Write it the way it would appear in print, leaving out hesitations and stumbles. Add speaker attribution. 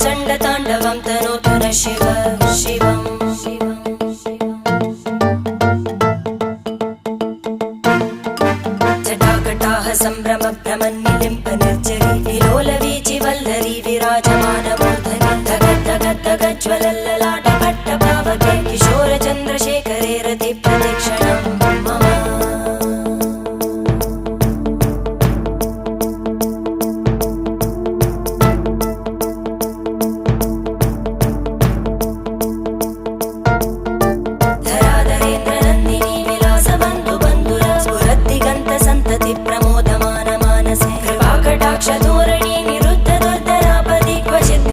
Speaker 1: चण्डताण्डवं तनोतु न शिव शिवम् जटाकटाः सम्भ्रमभ्रमन्निलिम्प निर्जरी विलोलवीचि वल्लरी विराजमानमूर्धनि धगद्धगद्धगज्ज्वलल्ललाट